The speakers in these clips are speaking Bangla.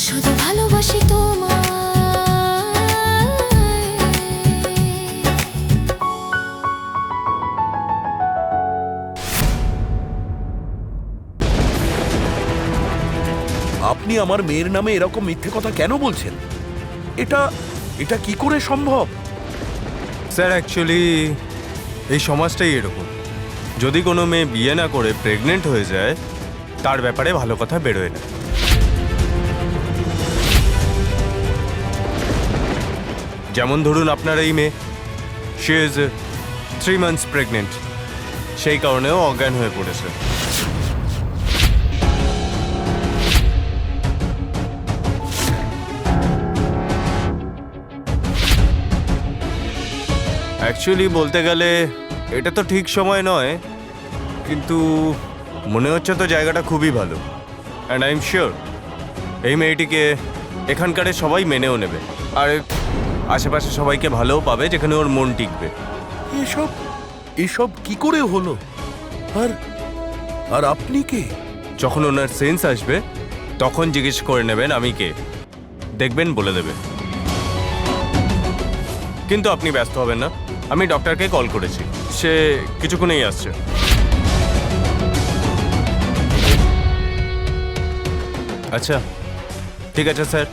শুধু ভালোবাসি তোমায়। আপনি আমার মেয়ের নামে এরকম মিথ্যে কথা কেন বলছেন? এটা এটা কি করে সম্ভব? স্যার অ্যাকচুয়ালি এই সমাজটাই এরকম। যদি কোনো মেয়ে বিয়ে না করে প্রেগনেন্ট হয়ে যায়, তার ব্যাপারে ভালো কথা বেরোয় না। যেমন ধরুন আপনার এই মেয়ে, শি ইজ 3 months প্রেগনেন্ট, সেই কারণেও অজ্ঞান হয়ে পড়েছে। অ্যাকচুয়ালি বলতে গেলে এটা তো ঠিক সময় নয়, কিন্তু মনে হচ্ছে তো জায়গাটা খুবই ভালো। অ্যান্ড আই এম শিওর এই মেয়েটিকে এখানকার সবাই মেনেও নেবে, আর আশেপাশে সবাইকে ভালোও পাবে, যেখানে ওর মন টিকবে। এসব এসব কি করে হলো? আর আর আপনি কে? যখন ওনার সেন্স আসবে তখন জিজ্ঞেস করে নেবেন আমি কে, দেখবেন বলে দেবে। কিন্তু আপনি ব্যস্ত হবেন না, আমি ডক্টরকে কল করেছি, সে কিছুক্ষণেই আসছে। আচ্ছা ঠিক আছে স্যার,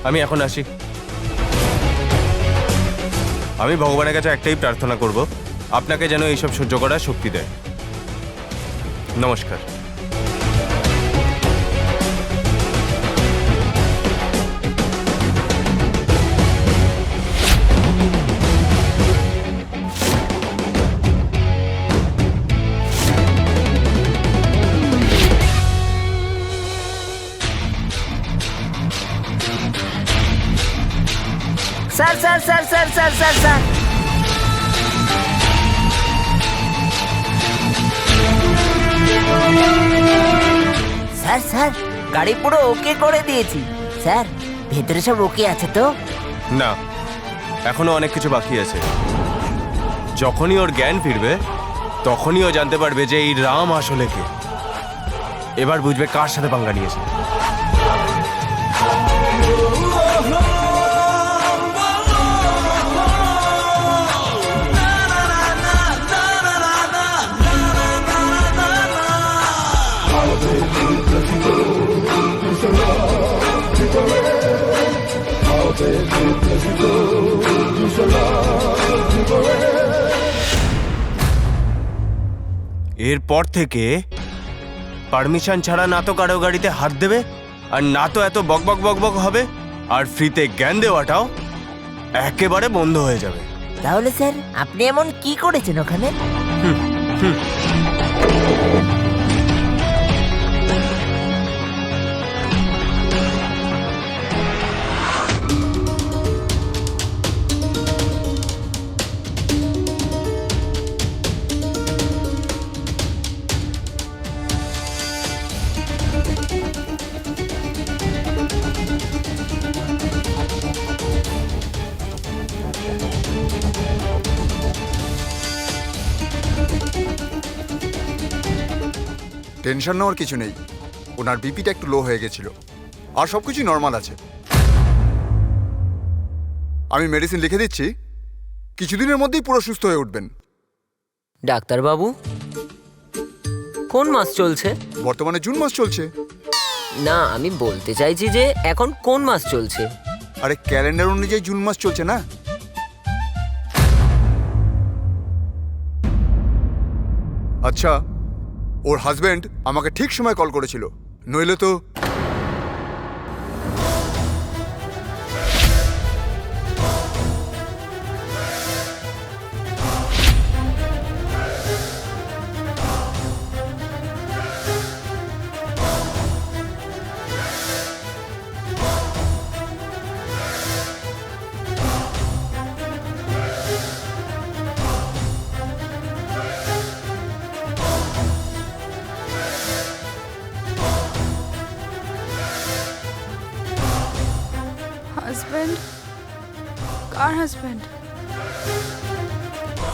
আমি এখন আসি। আমি ভগবানের কাছে একটাই প্রার্থনা করব, আপনাকে যেন এইসব সহ্য করার শক্তি দেয়। নমস্কার। Sir sir sir sir sir sir sir sir sir গাড়ি পুরো ওকে করে দিয়েছি স্যার। ভেতরে সব ওকে আছে তো? না, এখনো অনেক কিছু বাকি আছে। যখনই ওর জ্ঞান ফিরবে তখনই ও জানতে পারবে যে এই রাম আসলে কে। এবার বুঝবে কার সাথে পাঙ্গা নিয়েছে। এরপর থেকে পারমিশন ছাড়া না তো কারো গাড়িতে হাত দেবে, আর না তো এত বকবক বকবক হবে, আর ফ্রিতে জ্ঞান দেওয়াটাও একেবারে বন্ধ হয়ে যাবে। তাহলে স্যার আপনি এমন কি করেছেন ওখানে? টেনশন নেওয়ার কিছু নেই, ওনার বিপিটা একটু লো হয়ে গেছিল, আর সব কিছু নর্মাল আছে। আমি মেডিসিন লিখে দিচ্ছি, কিছুদিনের মধ্যেই পুরো সুস্থ হয়ে উঠবেন। ডাক্তারবাবু, কোন মাস চলছে? বর্তমানে জুন মাস চলছে। না, আমি বলতে চাইছি যে এখন কোন মাস চলছে? আরে ক্যালেন্ডার অনুযায়ী জুন মাস চলছে না? আচ্ছা, ওর হাজবেন্ড আমাকে ঠিক সময় কল করেছিল, নইলে তো হাজব্যান্ড? কার হাজব্যান্ড?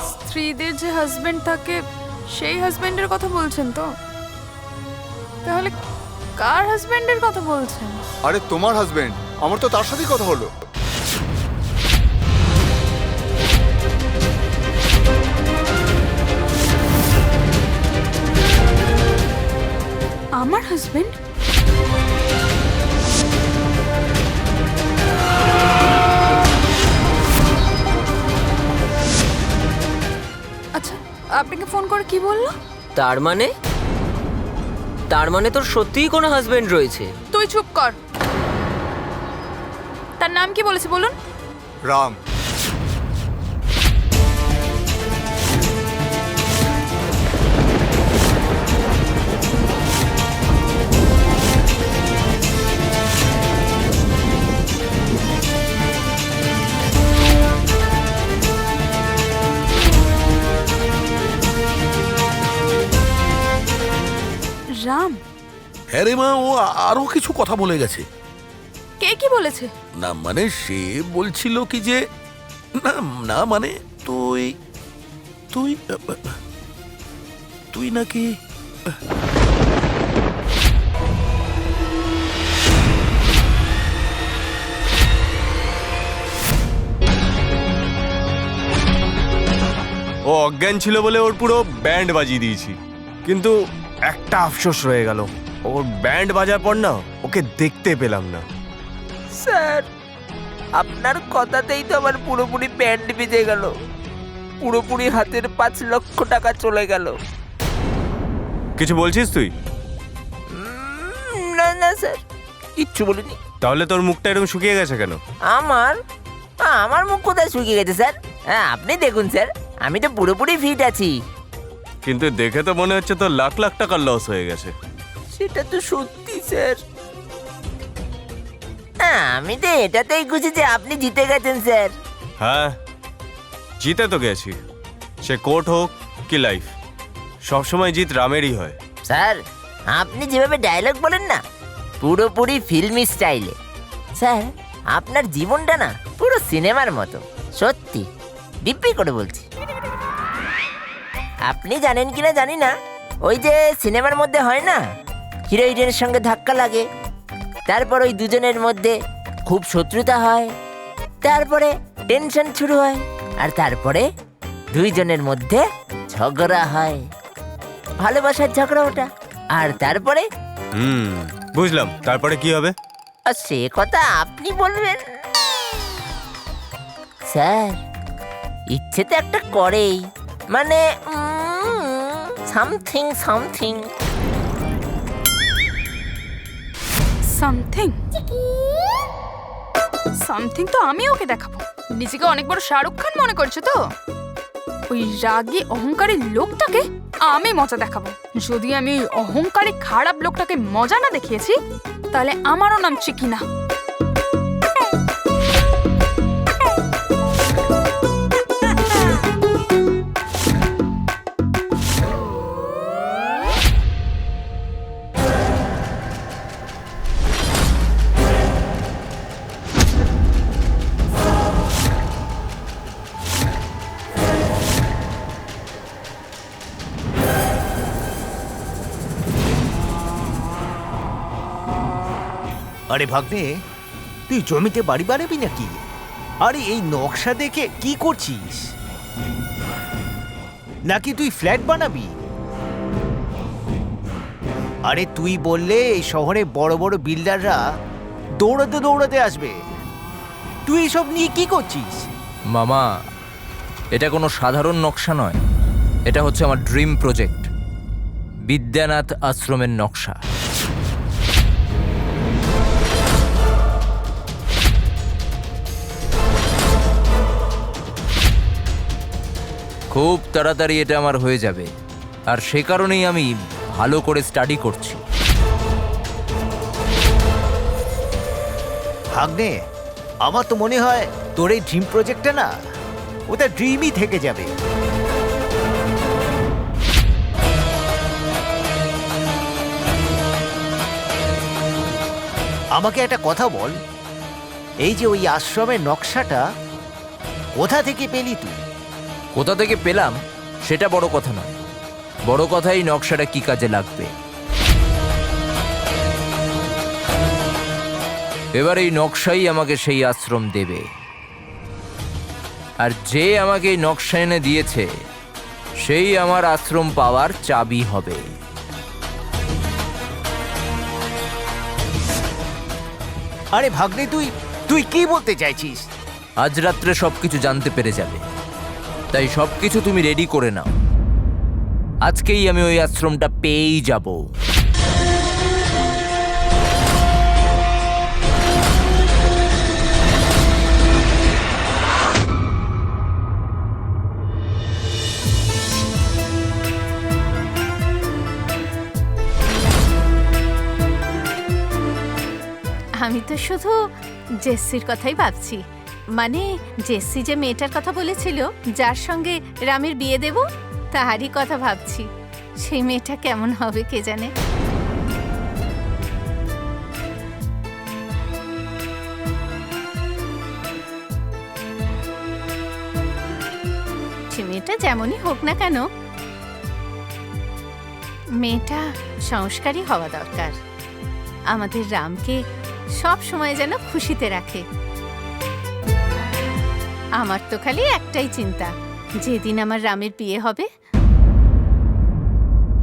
স্ত্রীদের যে হাজব্যান্ড থাকে সেই হাজব্যান্ডের কথা বলছেন তো? তাহলে কার হাজবেন্ডের কথা বলছেন? আরে তোমার হাজবেন্ড, আমার তো তার সাথেই কথা হলো। আমার হাজবেন্ড? আচ্ছা, আপনাকে ফোন করে কি বললো? তার মানে তোর সত্যিই কোনো হাজবেন্ড রয়েছে? তুই চুপ কর। তার নাম কি বলেছে বলুন? রাম। রাম? হ্যাঁ রে মা, ও আরো কিছু কথা বলে গেছে। কে কি বলেছে? না মানে সে বলছিল কি যে না না মানে তুই তুই তুই নাকি ও অজ্ঞান ছিল বলে ওর পুরো ব্যান্ড বাজিয়ে দিয়েছি, কিন্তু একটা আফসোস রয়ে গেল, ওর ব্যান্ড বাজার পর না ওকে দেখতে পেলাম না। স্যার, আপনার কথাতেই তো আমার পুরোপুরি ব্যান্ড বেজে গেল, পুরোপুরি হাতের 5 লক্ষ টাকা চলে গেল। কিছু বলছিস তুই? না না স্যার, কিচ্ছু বলিনি। তাহলে তোর মুখটা এরকম শুকিয়ে গেছে কেন? আমার মুখ কোথায় শুকিয়ে গেছে স্যার? হ্যাঁ, আপনি দেখুন স্যার, আমি তো পুরোপুরি ফিট আছি। কিন্তু দেখে তো মনে হচ্ছে তোর লাখ লাখ টাকার লস হয়ে গেছে। সেটা তো সত্যি স্যার। আমি তো এটাতেই খুশি যে আপনি জিতে গেছেন স্যার। হ্যাঁ, জিতে তো গেছি, সে কোর্ট হোক কি লাইফ, সবসময় জিত রামেরই হয়। স্যার, আপনি যেভাবে ডায়লগ বলেন না, পুরোপুরি ফিল্মি স্টাইলে। স্যার, আপনার জীবনটা না পুরো সিনেমার মতো, সত্যি দিব্যি করে বলছি। আপনি জানেন কিনা জানি না, ওই যে সিনেমার মধ্যে হয় না, হিরো হিরোইনের সঙ্গে ধাক্কা লাগে, তারপর ওই দুজনের মধ্যে খুব শত্রুতা হয়, তারপরে টেনশন শুরু হয়, আর তারপরে দুইজনের মধ্যে ঝগড়া হয়, ভালোবাসার ঝগড়া ওটা। আর তারপরে বুঝলাম, তারপরে কি হবে? আর সে কথা আপনি বলবেন। স্যার, ইচ্ছে তো একটা করেই, মানে সামথিং সামথিং। সামথিং সামথিং তো আমি ওকে দেখাবো। নিজেকে অনেক বড় শাহরুখ খান মনে করছো তো? ওই রাগী অহংকারী লোকটাকে আমি মজা দেখাবো। যদি আমি ওই অহংকারী খারাপ লোকটাকে মজা না দেখিয়েছি, তাহলে আমারও নাম চিকি না। আরে ভাগ্নে, তুই জমিতে বাড়ি বানাবি নাকি? আরে এই নকশা দেখে কি করছিস? নাকি তুই ফ্ল্যাট বানাবি? আরে তুই বললে এই শহরে বড় বড় বিল্ডাররা দৌড়াতে দৌড়াতে আসবে, তুই এসব নিয়ে কি করছিস? মামা, এটা কোনো সাধারণ নকশা নয়, এটা হচ্ছে আমার ড্রিম প্রজেক্ট, বিদ্যানাথ আশ্রমের নকশা। খুব তাড়াতাড়ি এটা আমার হয়ে যাবে, আর সে কারণেই আমি ভালো করে স্টাডি করছি। ভাগ্নে, আমার তো মনে হয় তোর এই ড্রিম প্রজেক্টটা না, ওটা ড্রিমই থেকে যাবে। আমাকে একটা কথা বল, এই যে ওই আশ্রমের নকশাটা কোথা থেকে পেলি তুই? কোথা থেকে পেলাম সেটা বড় কথা নয়, বড় কথা এই নকশাটা কি কাজে লাগবে। এবার এই নকশাই আমাকে সেই আশ্রম দেবে, আর যে আমাকে এই নকশা এনে দিয়েছে সেই আমার আশ্রম পাওয়ার চাবি হবে। আরে ভাগ্নে, তুই তুই কি বলতে চাইছিস? আজ রাত্রে সবকিছু জানতে পেরে যাবে, তাই সবকিছু তুমি রেডি করে নাও। আজকেই আমি ওই আশ্রমটা পেয়েই যাব। আমি তো শুধু জেসির কথাই ভাবছি। মানে জেসি যে মেয়েটার কথা বলেছিল যার সঙ্গে রামের বিয়ে দেব, তাহারই কথা ভাবছি। সেই মেয়েটা কেমন হবে কে জানে। সে মেয়েটা যেমনই হোক না কেন, মেয়েটা সংস্কারী হওয়া দরকার। আমাদের রামকে সব সময় যেন খুশিতে রাখে। আমার তো খালি একটাই চিন্তা, যেদিন আমার রামের বিয়ে হবে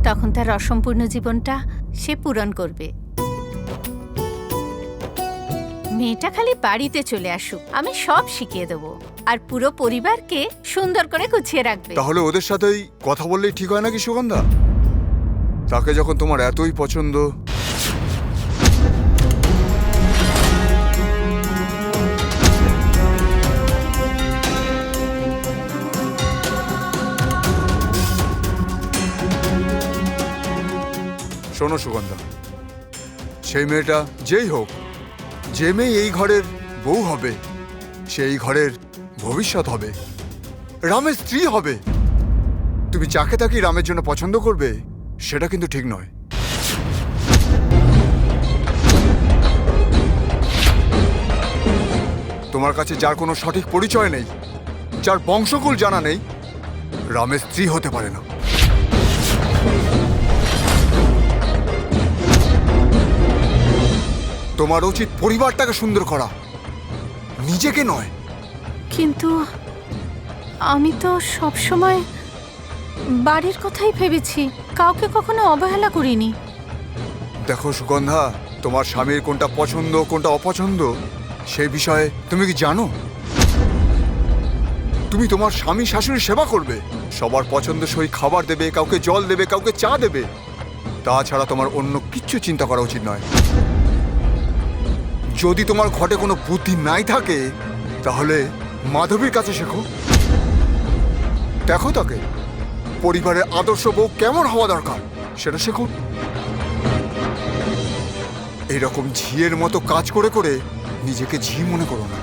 তখন তার অসম্পূর্ণ জীবনটা সে পূরণ করবে। মেয়েটা খালি বাড়িতে চলে আসুক, আমি সব শিখিয়ে দেবো, আর পুরো পরিবারকে সুন্দর করে গুছিয়ে রাখবে। তাহলে ওদের সাথেই কথা বললেই ঠিক হয় নাকি সুগন্ধা? তাকে যখন তোমার এতই পছন্দ, শোনো সুগন্ধা, সেই মেয়েটা যেই হোক, যে মেয়ে এই ঘরের বউ হবে, সেই ঘরের ভবিষ্যৎ হবে, রামের স্ত্রী হবে। তুমি যাকে তাকে রামের জন্য পছন্দ করবে সেটা কিন্তু ঠিক নয়। তোমার কাছে যার কোনো সঠিক পরিচয় নেই, যার বংশকুল জানা নেই, রামের স্ত্রী হতে পারে না। তোমার উচিত পরিবারটাকে সুন্দর করা, নিজেকে নয়। কিন্তু আমি তো সব সময় বাড়ির কথাই ভেবেছি, কাউকে কখনো অবহেলা করিনি। দেখো সুগন্ধা, তোমার স্বামীর কোনটা পছন্দ কোনটা অপছন্দ সেই বিষয়ে তুমি কি জানো? তুমি তোমার স্বামী শাশুড়ির সেবা করবে, সবার পছন্দসই খাবার দেবে, কাউকে জল দেবে, কাউকে চা দেবে। তাছাড়া তোমার অন্য কিচ্ছু চিন্তা করা উচিত নয়। যদি তোমার ঘটে কোনো বুদ্ধি নাই থাকে তাহলে মাধবীর কাছে শেখো। দেখো তাকে পরিবারের আদর্শ বউ কেমন হওয়া দরকার সেটা শেখো। এরকম ঝিয়ের মতো কাজ করে করে নিজেকে ঝি মনে করো না।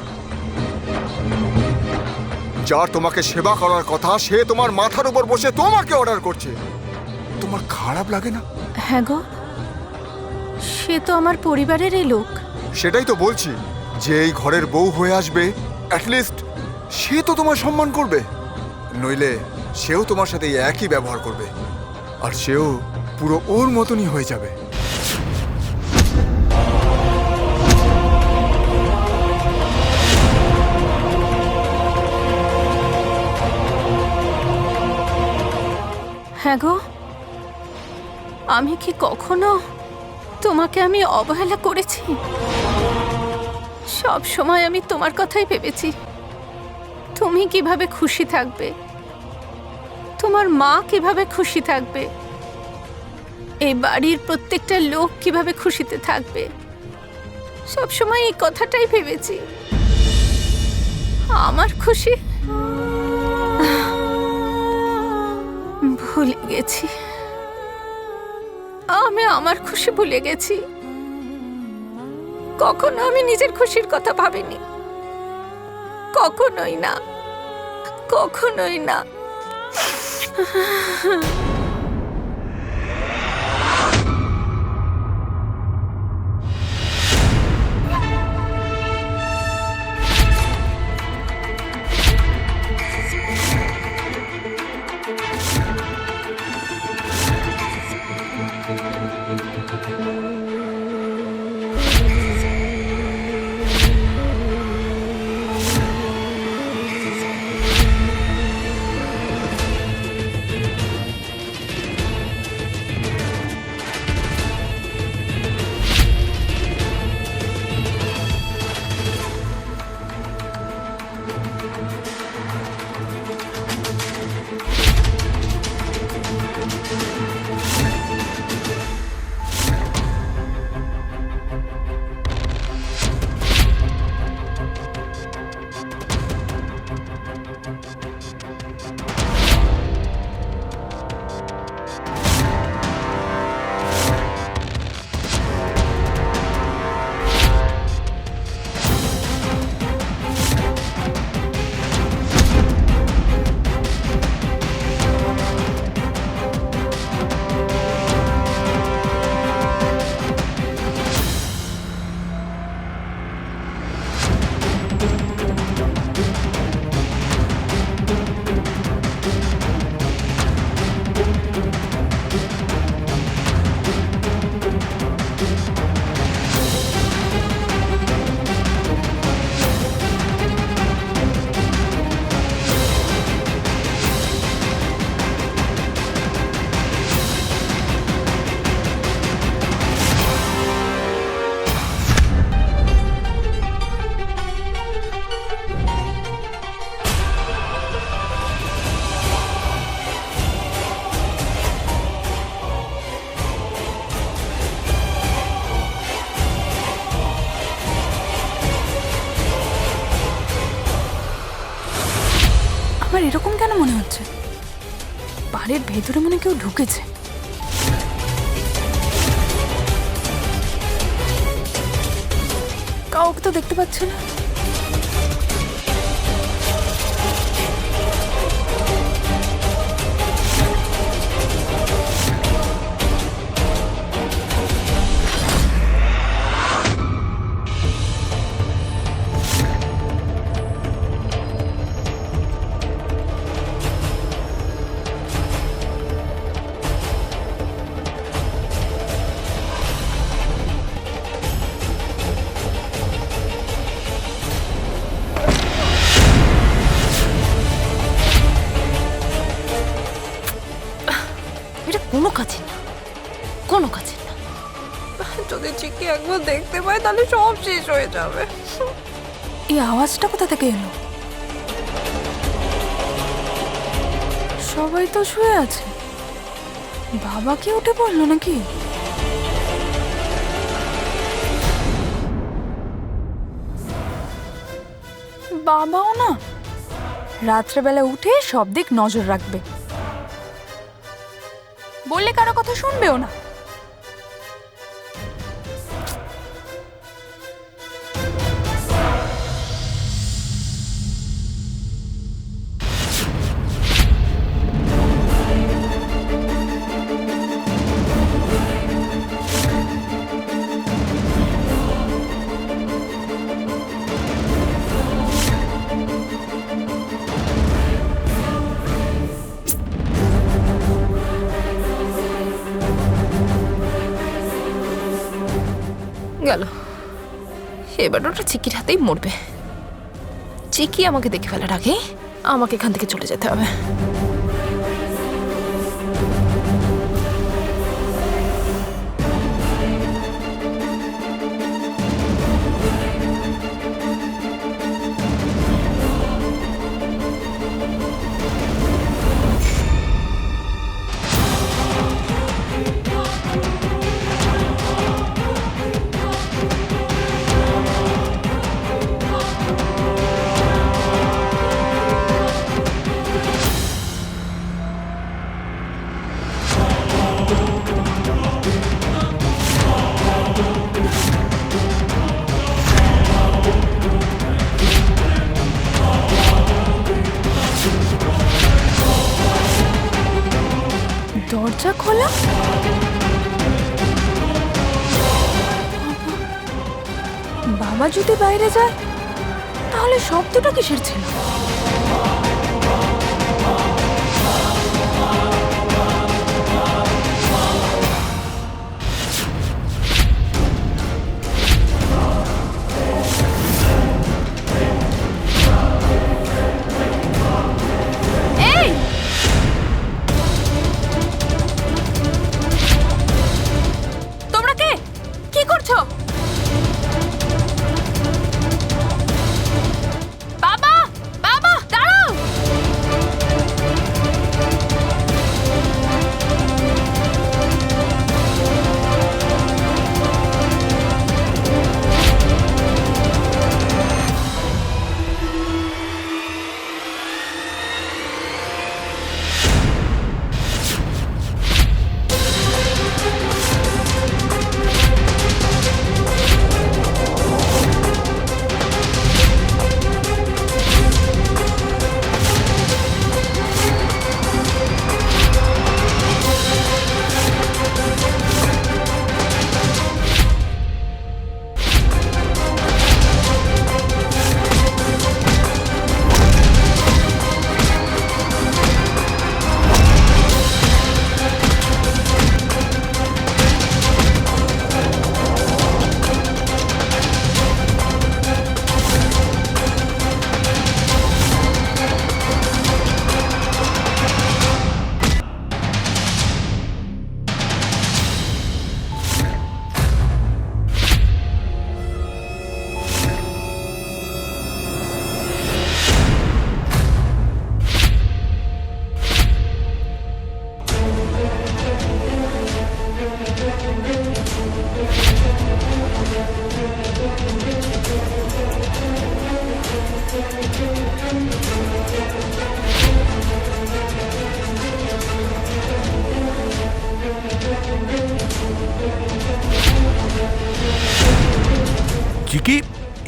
যার তোমাকে সেবা করার কথা সে তোমার মাথার উপর বসে তোমাকে অর্ডার করছে, তোমার খারাপ লাগে না? হ্যাঁ গো, সে তো আমার পরিবারেরই লোক। সেটাই তো বলছি, যে এই ঘরের বউ হয়ে আসবে অ্যাটলিস্ট সে তো তোমার সম্মান করবে, নইলে সেও তোমার সাথে একই ব্যবহার করবে, আর সেও পুরো ওর মতনই হয়ে যাবে। হ্যাঁ গো, আমি কি কখনো তোমাকে আমি অবহেলা করেছি? সব সময় আমি তোমার কথাই ভেবেছি, তুমি কিভাবে খুশি থাকবে, তোমার মা কিভাবে খুশি থাকবে, এই বাড়ির প্রত্যেকটা লোক কিভাবে খুশিতে থাকবে। সব সময় এই কথাটাই ভেবেছি। আমার খুশি ভুলে গেছি, আমি আমার খুশি ভুলে গেছি। কখনো আমি নিজের খুশির কথা ভাবিনি, কখনোই না, কখনোই না। আমার এরকম কেন মনে হচ্ছে? বাড়ির ভেতরে মনে কেউ ঢুকেছে। কাউকে তো দেখতে পাচ্ছে না। এটা কোনো কাজে না, কোনো কাজে না। যদি চিকি একবার দেখতে পায় তাহলে সব শেষ হয়ে যাবে। এই আওয়াজটা কোথা থেকে এলো? সবাই তো শুয়ে আছে, বাবা কি উঠে পড়লো নাকি? বাবাও না, রাত্রেবেলা উঠে সব দিক নজর রাখবে, বললে কারো কথা শুনবেও না। গেল, এবার ওটা চিকির হাতেই মরবে। চিকি আমাকে দেখে ফেলার আগে আমাকে এখান থেকে চলে যেতে হবে। দরজা খোলা, বাবা যদি বাইরে যায় তাহলে শব্দটা কিসের ছিল? এই, তোমরা কে? কি করছো? বাবা, বাবা!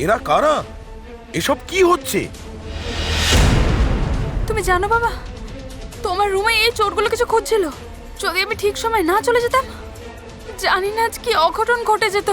এরা কারা? এসব কি হচ্ছে? তুমি জানো বাবা, তোমার রুমে এই চোরগুলো কিছু খুঁজছিল। যদি আমি ঠিক সময় না চলে যেতাম, জানি না আজ কি অঘটন ঘটে যেত।